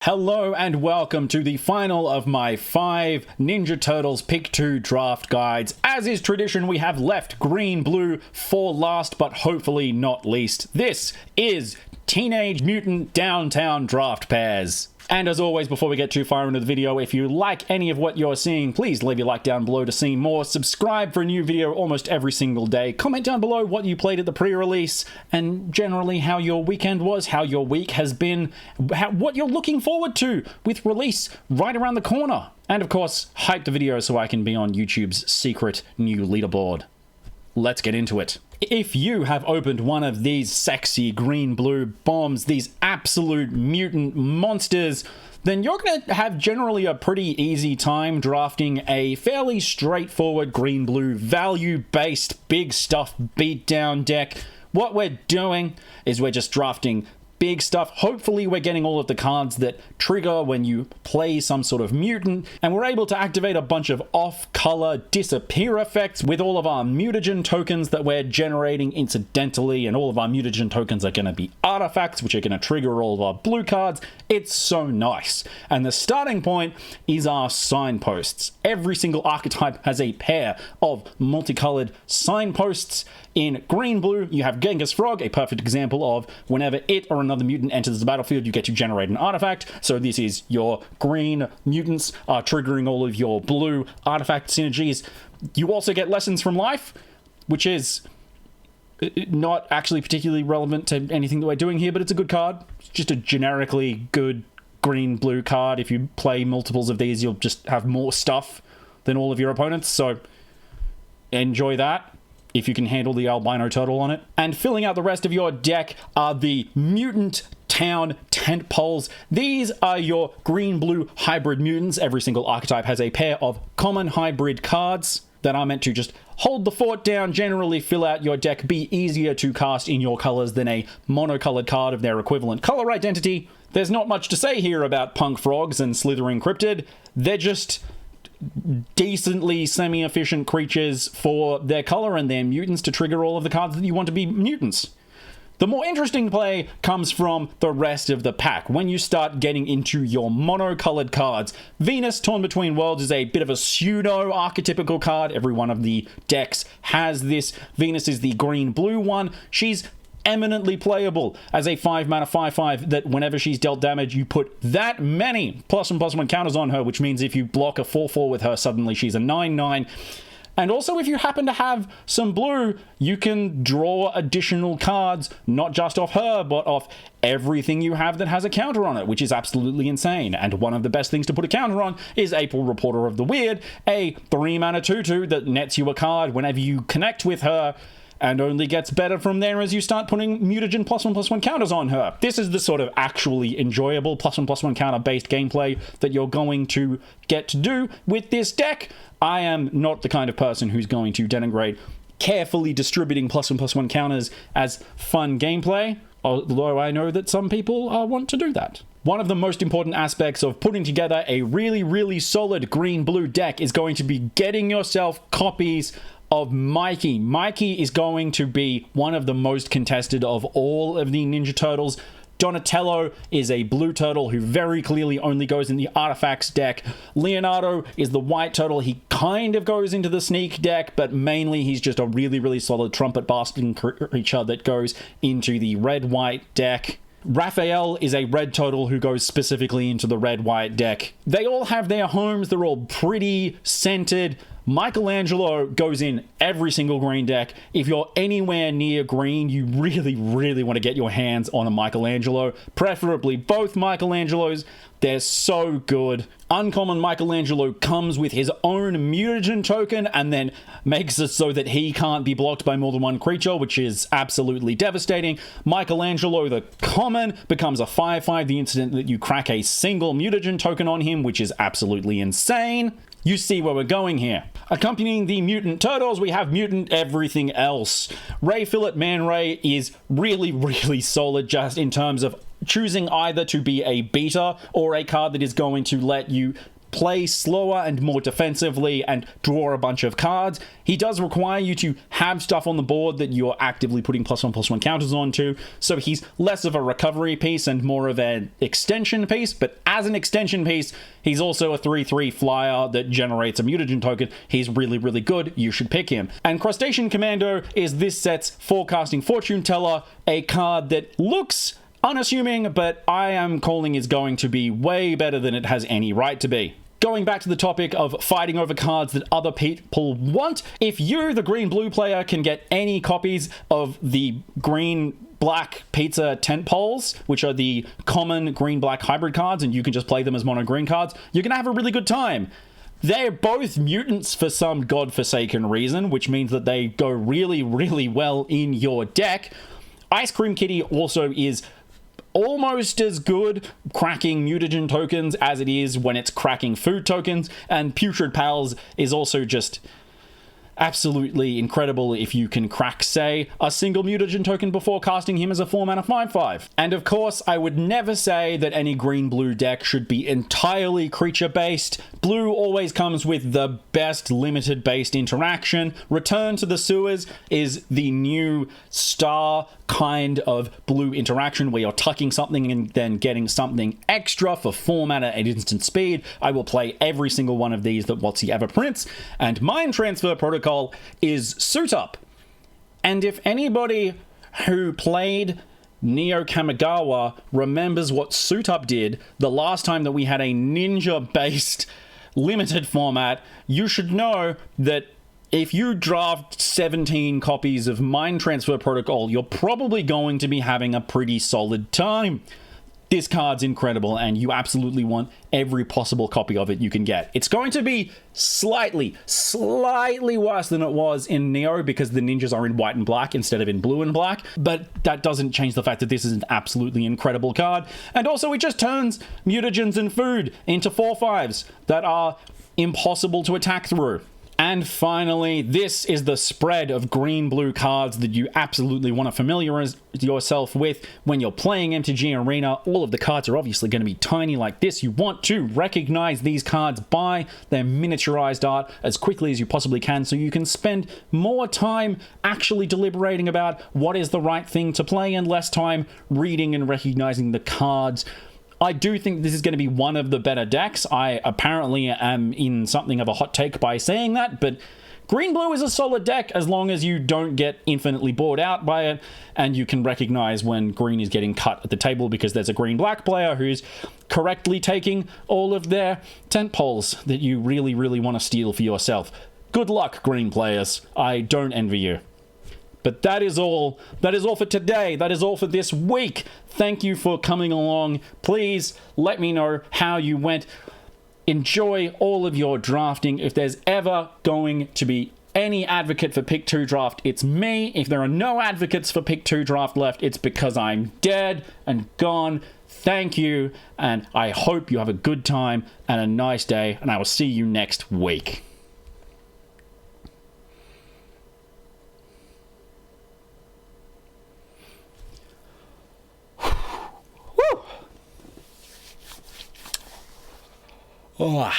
Hello and welcome to the final of my 5 Ninja Turtles Pick 2 draft guides. As is tradition, we have left green, blue for last, but hopefully not least. This is Teenage Mutant Downtown Draft Pairs. And as always, before we get too far into the video, if you like any of what you're seeing, please leave your like down below to see more. Subscribe for a new video almost every single day. Comment down below what you played at the pre-release, and generally how your weekend was, how your week has been, what you're looking forward to with release right around the corner. And of course, hype the video so I can be on YouTube's secret new leaderboard. Let's get into it. If you have opened one of these sexy green-blue bombs, these absolute mutant monsters, then you're going to have generally a pretty easy time drafting a fairly straightforward green-blue value-based big stuff beatdown deck. What we're doing is we're just drafting big stuff. Hopefully we're getting all of the cards that trigger when you play some sort of mutant, and we're able to activate a bunch of off-color disappear effects with all of our mutagen tokens that we're generating incidentally, and all of our mutagen tokens are going to be artifacts which are going to trigger all of our blue cards. It's so nice. And the starting point is our signposts. Every single archetype has a pair of multicolored signposts. In green-blue, you have Genghis Frog, a perfect example of whenever it or another mutant enters the battlefield, you get to generate an artifact. So this is your green mutants triggering all of your blue artifact synergies. You also get Lessons from Life, which is not actually particularly relevant to anything that we're doing here, but it's a good card. It's just a generically good green-blue card. If you play multiples of these, you'll just have more stuff than all of your opponents, so enjoy that if you can handle the albino turtle on it. And filling out the rest of your deck are the Mutant Town tent poles. These are your green-blue hybrid mutants. Every single archetype has a pair of common hybrid cards that are meant to just hold the fort down, generally fill out your deck, be easier to cast in your colors than a monocolored card of their equivalent color identity. There's not much to say here about punk frogs and slithering cryptid. They're just decently semi-efficient creatures for their color and their mutants to trigger all of the cards that you want to be mutants. The more interesting play comes from the rest of the pack. When you start getting into your monocolored cards, Venus Torn Between Worlds is a bit of a pseudo-archetypical card. Every one of the decks has this. Venus is the green-blue one. She's eminently playable as a 5-mana 5/5 that whenever she's dealt damage, you put that many +1/+1 counters on her, which means if you block a 4/4 with her, suddenly she's a 9/9. And also, if you happen to have some blue, you can draw additional cards, not just off her, but off everything you have that has a counter on it, which is absolutely insane. And one of the best things to put a counter on is April Reporter of the Weird, a 3-mana 2/2 that nets you a card whenever you connect with her, and only gets better from there as you start putting mutagen +1/+1 counters on her. This is the sort of actually enjoyable +1/+1 counter based gameplay that you're going to get to do with this deck. I am not the kind of person who's going to denigrate carefully distributing +1/+1 counters as fun gameplay, although I know that some people want to do that. One of the most important aspects of putting together a really, really solid green-blue deck is going to be getting yourself copies of Mikey. Mikey is going to be one of the most contested of all of the Ninja Turtles. Donatello is a blue turtle who very clearly only goes in the artifacts deck. Leonardo is the white turtle. He kind of goes into the sneak deck, but mainly he's just a really, really solid trumpet blasting creature that goes into the red-white deck. Raphael is a red turtle who goes specifically into the red-white deck. They all have their homes. They're all pretty centered. Michelangelo goes in every single green deck. If you're anywhere near green, you really, really want to get your hands on a Michelangelo. Preferably both Michelangelos. They're so good. Uncommon Michelangelo comes with his own mutagen token and then makes it so that he can't be blocked by more than one creature, which is absolutely devastating. Michelangelo, the common, becomes a 5/5 the instant that you crack a single mutagen token on him, which is absolutely insane. You see where we're going here. Accompanying the Mutant Turtles, we have Mutant Everything Else. Ray Fillet Man Ray is really, really solid just in terms of choosing either to be a beta or a card that is going to let you play slower and more defensively and draw a bunch of cards. He does require you to have stuff on the board that you're actively putting +1/+1 counters onto, so he's less of a recovery piece and more of an extension piece, but as an extension piece, he's also a 3/3 flyer that generates a mutagen token. He's really, really good. You should pick him. And Crustacean Commando is this set's Forecasting Fortune Teller, a card that looks unassuming, but I am calling is going to be way better than it has any right to be. Going back to the topic of fighting over cards that other people want, if you, the green-blue player, can get any copies of the green-black pizza tent poles, which are the common green-black hybrid cards, and you can just play them as mono-green cards, you're going to have a really good time. They're both mutants for some godforsaken reason, which means that they go really, really well in your deck. Ice Cream Kitty also is almost as good cracking mutagen tokens as it is when it's cracking food tokens, and Putrid Pals is also just absolutely incredible if you can crack, say, a single mutagen token before casting him as a 4-mana 5/5. And of course, I would never say that any green-blue deck should be entirely creature-based. Blue always comes with the best limited-based interaction. Return to the Sewers is the new star kind of blue interaction where you're tucking something and then getting something extra for 4-mana at instant speed. I will play every single one of these that WotC ever prints, and Mind Transfer Protocol is Suit Up. And if anybody who played Neo Kamigawa remembers what Suit Up did the last time that we had a ninja-based limited format, you should know that if you draft 17 copies of Mind Transfer Protocol, you're probably going to be having a pretty solid time. This card's incredible, and you absolutely want every possible copy of it you can get. It's going to be slightly worse than it was in Neo because the ninjas are in white and black instead of in blue and black, but that doesn't change the fact that this is an absolutely incredible card. And also, it just turns mutagens and food into 4/5s that are impossible to attack through. And finally, this is the spread of green-blue cards that you absolutely want to familiarize yourself with when you're playing MTG Arena. All of the cards are obviously going to be tiny like this. You want to recognize these cards by their miniaturized art as quickly as you possibly can so you can spend more time actually deliberating about what is the right thing to play and less time reading and recognizing the cards. I do think this is going to be one of the better decks. I apparently am in something of a hot take by saying that, but green-blue is a solid deck as long as you don't get infinitely bored out by it, and you can recognize when green is getting cut at the table because there's a green-black player who's correctly taking all of their tent poles that you really, really want to steal for yourself. Good luck, green players. I don't envy you. But that is all. That is all for today. That is all for this week. Thank you for coming along. Please let me know how you went. Enjoy all of your drafting. If there's ever going to be any advocate for Pick 2 draft, it's me. If there are no advocates for Pick 2 draft left, it's because I'm dead and gone. Thank you, and I hope you have a good time and a nice day, and I will see you next week. Oh.